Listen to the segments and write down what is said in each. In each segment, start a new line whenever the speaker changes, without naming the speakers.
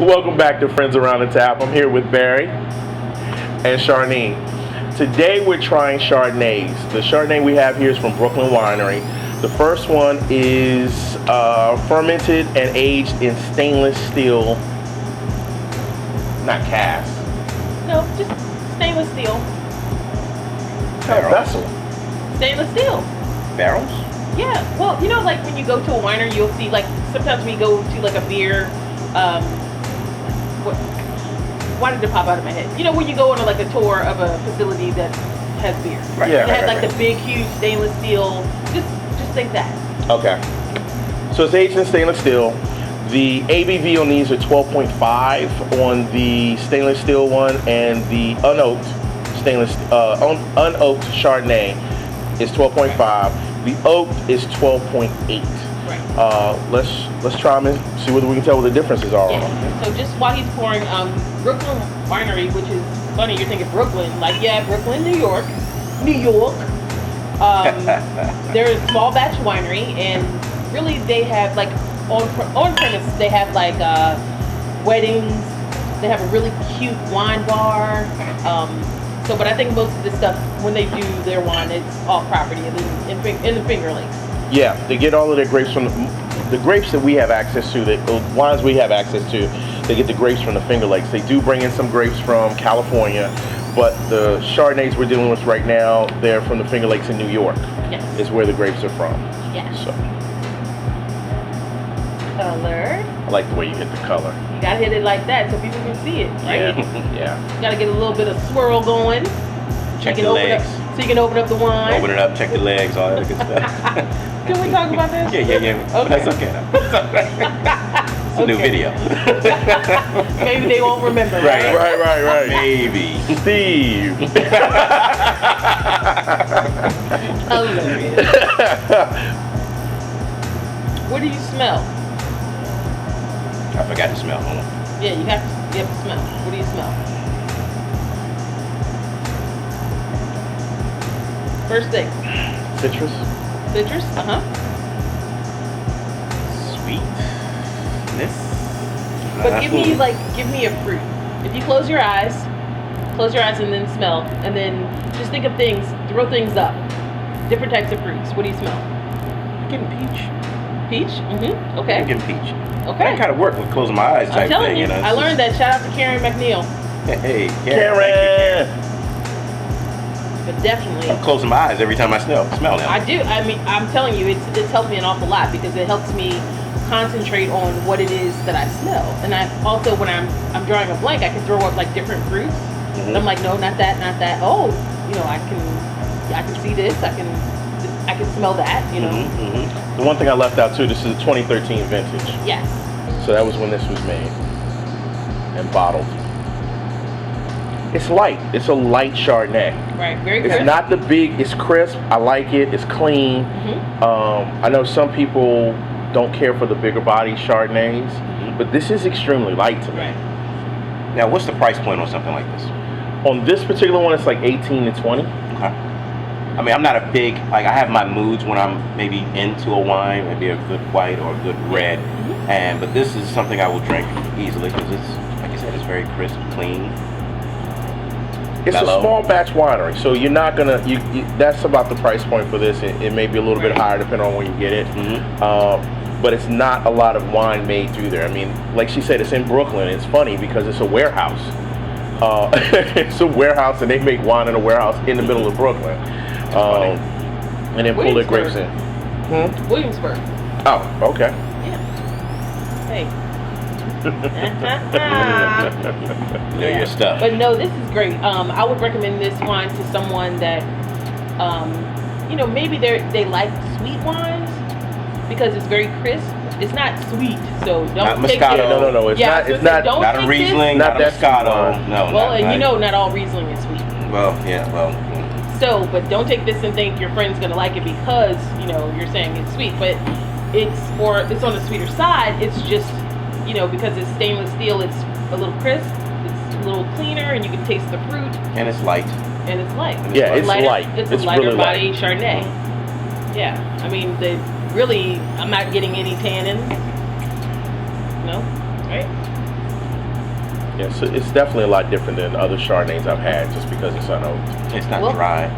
Welcome back to Friends Around the Tap. I'm here with Barry and Charlene. Today we're trying Chardonnays. The Chardonnay we have here is from Brooklyn Winery. The first one is fermented and aged in stainless steel, not cast.
No, just stainless steel.
Vessel.
Stainless steel.
Barrels?
Yeah. Well, you know, like when you go to a winery, you'll see, like, sometimes we go to like a beer. Why did it pop out of my head? You know, when you go on like a tour of a facility that has beer.
Right. Yeah.
It has like the big, huge stainless steel. Just think that.
Okay. So it's aged in stainless steel. The ABV on these are 12.5 on the stainless steel one, and the unoaked unoaked Chardonnay is 12.5. The oaked is 12.8.
Right.
Let's try them and see whether we can tell what the differences are.
Yeah. So just while he's pouring, Brooklyn Winery, which is funny, you're thinking Brooklyn, like, yeah, Brooklyn, New York. They're a small batch winery, and really they have like on premise they have like weddings. They have a really cute wine bar. But I think most of this stuff, when they do their wine, it's off property in the Finger Lakes.
Yeah, they get all of their grapes from the grapes that we have access to, the wines we have access to. They get the grapes from the Finger Lakes. They do bring in some grapes from California, but the Chardonnays we're dealing with right now, they're from the Finger Lakes in New York.
Yes.
Is where the grapes are from.
Yes.
So.
Color.
I like the way you hit the color.
You gotta hit it like that so people can see it, right?
Yeah.
You gotta get a little bit of swirl going.
Check the legs.
So you can open up the wine.
Open it up, check the legs, all that good stuff.
Can we talk about this?
Yeah.
Okay.
That's okay. It's a new video.
Maybe they won't remember.
Right.
Maybe.
Steve.
Hilarious. What do you smell?
I forgot to smell. Hold on.
Yeah, you have to smell. What do you smell? First thing.
Citrus.
Citrus?
Sweetness.
But give me a fruit. If you close your eyes and then smell, and then just think of things, throw things up. Different types of fruits. What do you smell?
I'm getting peach.
Peach? Mm-hmm. Okay.
I'm getting peach.
Okay.
That kind of work with closing my eyes type
I'm telling
thing,
you,
know.
I learned that. Shout out to Karen McNeil.
Hey,
Karen.
But definitely.
I'm closing my eyes every time I smell now.
I do. I mean, I'm telling you, it's helped me an awful lot because it helps me concentrate on what it is that I smell. And I also, when I'm drawing a blank, I can throw up like different fruits.
Mm-hmm.
And I'm like, no, not that, not that. Oh, you know, I can see this. I can smell that. You know.
Mm-hmm.
The one thing I left out too, this is a 2013 vintage.
Yes.
So that was when this was made and bottled. It's light. It's a light Chardonnay.
Right. Very
It's
crisp.
not the big. It's crisp. I like it. It's clean.
Mm-hmm.
I know some people don't care for the bigger body Chardonnays, but this is extremely light to me.
Right.
Now, what's the price point on something like this?
On this particular one, it's like 18 to 20.
Okay. I mean, I'm not a big, like, I have my moods when I'm maybe into a wine, maybe a good white or a good red, but this is something I will drink easily because it's, like I said, it's very crisp, clean.
It's
mellow.
a small batch winery, so you're not gonna. That's about the price point for this. It may be a little bit higher depending on where you get it. But it's not a lot of wine made through there. I mean, like she said, it's in Brooklyn. It's funny because it's a warehouse. It's a warehouse, and they make wine in a warehouse in the middle of Brooklyn. And then pull their grapes in.
Williamsburg.
Oh, okay.
Yeah. Hey.
Know your stuff.
But no, this is great. I would recommend this wine to someone that, maybe they like sweet wines because it's very crisp. It's not sweet, so don't
not
take
Moscato.
it.
No. It's not. It's
not.
not.
Not a Riesling, not a Moscato. No.
Well, not all Riesling is sweet.
Well, yeah.
So, but don't take this and think your friend's gonna like it because you're saying it's sweet. But it's on the sweeter side. It's just because it's stainless steel. It's a little crisp. It's a little cleaner, and you can taste the fruit.
And it's light.
It's light.
Yeah, it's light.
It's a lighter really body Chardonnay. Yeah, I mean I'm not getting any tannin. No, right?
Yeah, so it's definitely a lot different than other Chardonnays I've had, just because it's unoaked.
It's not
Well,
dry.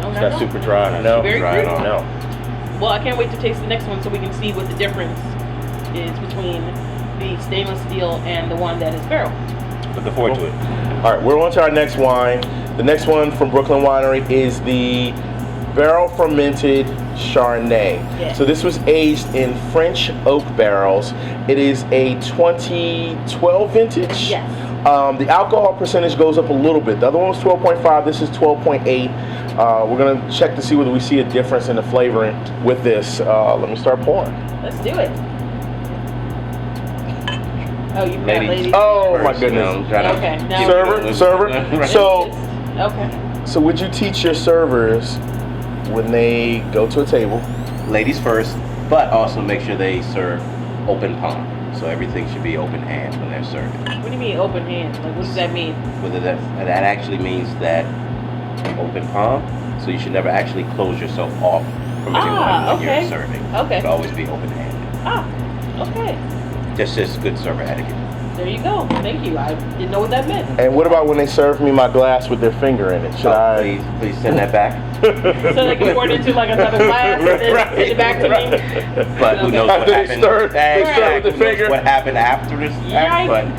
No,
It's not super dry. No,
Very
dry at
fruity.
all.
no.
Well, I can't wait to taste the next one so we can see what the difference is between the stainless steel and the one that is barrel.
Looking forward to it.
All right, we're on to our next wine. The next one from Brooklyn Winery is the barrel fermented Chardonnay.
Yeah.
So this was aged in French oak barrels. It is a 2012 vintage.
Yes.
The alcohol percentage goes up a little bit. The other one was 12.5. This is 12.8. We're gonna check to see whether we see a difference in the flavoring with this. Let me start pouring.
Let's do it. Oh, you've got
Ladies.
ladies.
Oh my
First, you know,
goodness.
try to
Okay, now
give
Server,
it a-
server.
Right.
So-
Okay.
So would you teach your servers when they go to a table?
Ladies first, but also make sure they serve open palm. So everything should be open hand when they're serving.
What do you mean open hand? Like, what does that mean?
Whether that actually means that open palm, so you should never actually close yourself off from anyone when
okay.
you're serving.
Okay.
It should always be open handed.
Ah, okay.
Just good server etiquette.
There you go. Thank you. I didn't know what that meant.
And what about when they serve me my glass with their finger in it? Should I?
Please send that back.
So they can pour it into like another glass and then send it back to me.
But who knows
After
what
they
happened?
stir it with the
Who knows
finger.
what happened after this?
Yikes.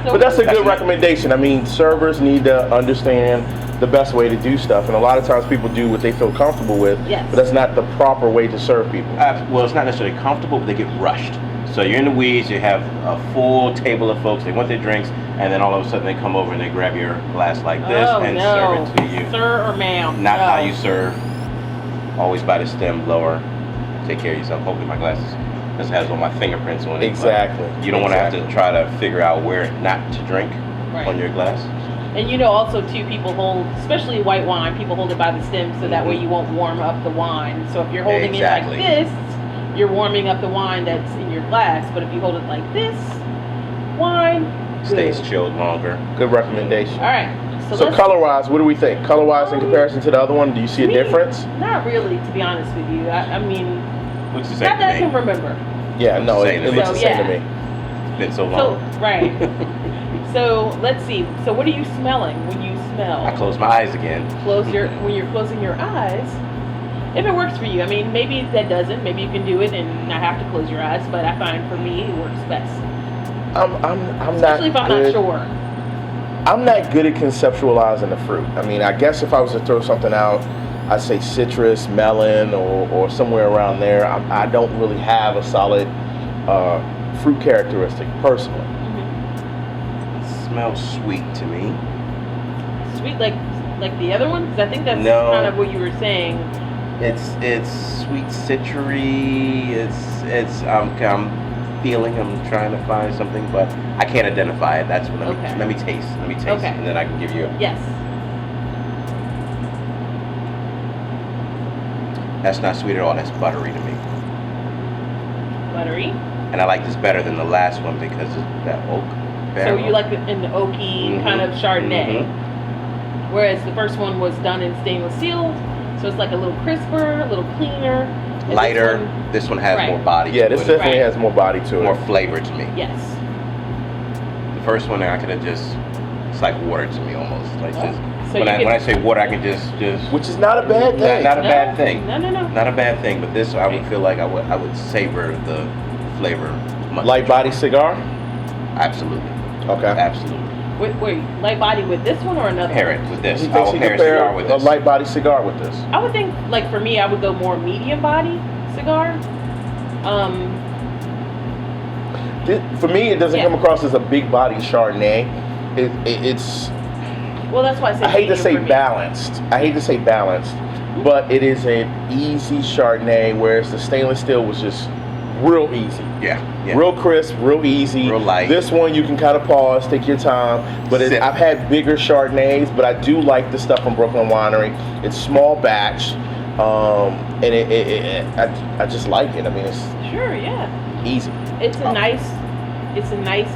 But that's a good recommendation. I mean, servers need to understand the best way to do stuff, and a lot of times people do what they feel comfortable with.
Yes.
But that's not the proper way to serve people.
Well, it's not necessarily comfortable, but they get rushed. So you're in the weeds, you have a full table of folks, they want their drinks, and then all of a sudden they come over and they grab your glass like this
Oh,
and
no.
serve it to you.
Sir or ma'am?
Not
No.
how you serve. Always by the stem blower. Take care of yourself. Hopefully my glass just has all my fingerprints on it.
Exactly.
You don't want to have to try to figure out where not to drink
Right.
on your glass.
And you know, also too, people hold, especially white wine, people hold it by the stem so that way you won't warm up the wine. So if you're holding
Exactly.
it like this, you're warming up the wine that's in your glass. But if you hold it like this, wine
Stays
good.
chilled longer.
Good recommendation.
All right.
So
let's-
color-wise, what do we think? Color-wise in comparison to the other one, do you see a
Me?
difference?
Not really, to be honest with you. I mean,
What's the same
not that I
to
can
me?
remember.
Yeah, no,
Same to
it
me.
looks the
So,
same to
yeah.
me.
It's been so
So
long.
right. So let's see. So what are you smelling when you smell?
I close my eyes again.
When you're closing your eyes. If it works for you, I mean, maybe that doesn't. Maybe you can do it and not have to close your eyes. But I find for me, it works best.
I'm
Especially if I'm not
good.
sure.
I'm not good at conceptualizing the fruit. I mean, I guess if I was to throw something out, I'd say citrus, melon, or somewhere around there. I don't really have a solid fruit characteristic personally.
Smells sweet to me.
Sweet, like the other one? 'Cause I think that's
No.
kind of what you were saying.
It's sweet citrusy. It's I'm feeling. I'm trying to find something, but I can't identify it. That's what
Okay.
let me taste. Let me taste,
Okay.
and then I can give you.
Yes.
That's not sweet at all. That's buttery to me,
Buttery.
and I like this better than the last one because of that oak.
So
barrel.
you like it in the oaky kind of Chardonnay. Whereas the first one was done in stainless steel. So it's like a little crisper, a little cleaner. And
Lighter. This one has
Right.
more body.
Yeah,
to
this
it.
definitely
Right.
has more body to it.
more flavor to me.
Yes.
The first one I could have just. It's like water to me almost. Like just
So
when
you
I
could-
when I say water, I can just.
Which is not a bad thing.
Not a bad thing.
No.
Not a bad thing, but this I would feel like I would savor the flavor much.
Light body cigar?
Absolutely.
Okay.
Absolutely.
Wait, light body with this one or another?
Pair it with this.
He
I
thinks
will
he
pair a
compare
cigar with
a
this.
light body cigar with this.
I would think, like for me, I would go more medium body cigar.
For me, it doesn't
Yeah.
come across as a big body Chardonnay. It's
Well, that's why I said
I hate to
medium
say
for me.
balanced. I hate to say balanced, but it is an easy Chardonnay, whereas the stainless steel was just real easy.
Yeah.
Real crisp, real easy.
Real light.
This one you can kind of pause, take your time. But
Sip.
I've had bigger Chardonnays, but I do like the stuff from Brooklyn Winery. It's small batch, and I just like it. I mean, it's
Sure, yeah.
easy.
It's a nice,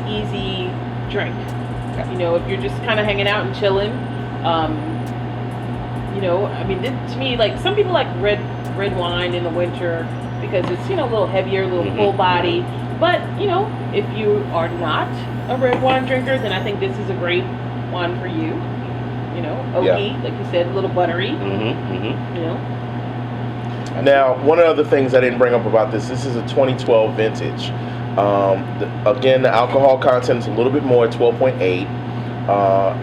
easy drink.
Yeah.
You know, if you're just kind of hanging out and chilling, you know, I mean, to me, like some people like red wine in the winter because it's, you know, a little heavier, a little full body. But you know, if you are not a red wine drinker, then I think this is a great wine for you. You know, oaky, like you said, a little buttery. You know.
Now, one of the other things I didn't bring up about this is a 2012 vintage. Again, the alcohol content is a little bit more, 12.8.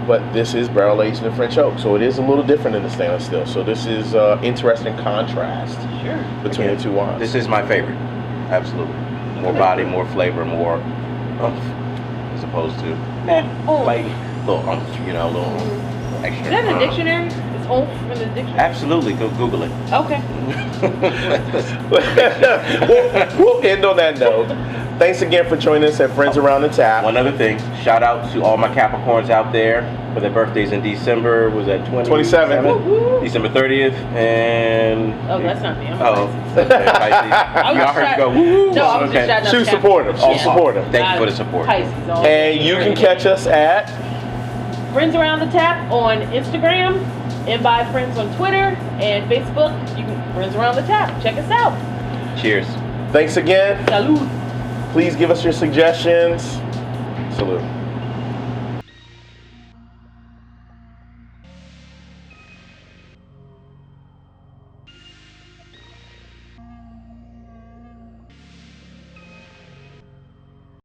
But this is barrel aged in French oak, so it is a little different than the stainless steel. So this is interesting contrast between the two wines.
This is my favorite, absolutely. More body, more flavor, more oomph, as opposed to like little oomph, you know, a little extra.
Is that in the dictionary? It's oomph in the dictionary?
Absolutely, go Google it.
Okay.
We'll end on that note. Thanks again for joining us at Friends Around the Tap.
One other thing, shout out to all my Capricorns out there for their birthdays in December. Was that
27?
December 30th, and
Oh, that's not me. I'm a Pisces.
okay, Pisces. Y'all heard me go woo.
No, I was just shouting out
Shoot,
to
support them.
Capricorn.
Support them.
Thank you for the support.
Pisces. all
And
day,
you
every
can
day.
catch us at
Friends Around the Tap on Instagram, and by Friends on Twitter and Facebook. You can Friends Around the Tap. Check us out.
Cheers.
Thanks again.
Salud.
Please give us your suggestions. Salute.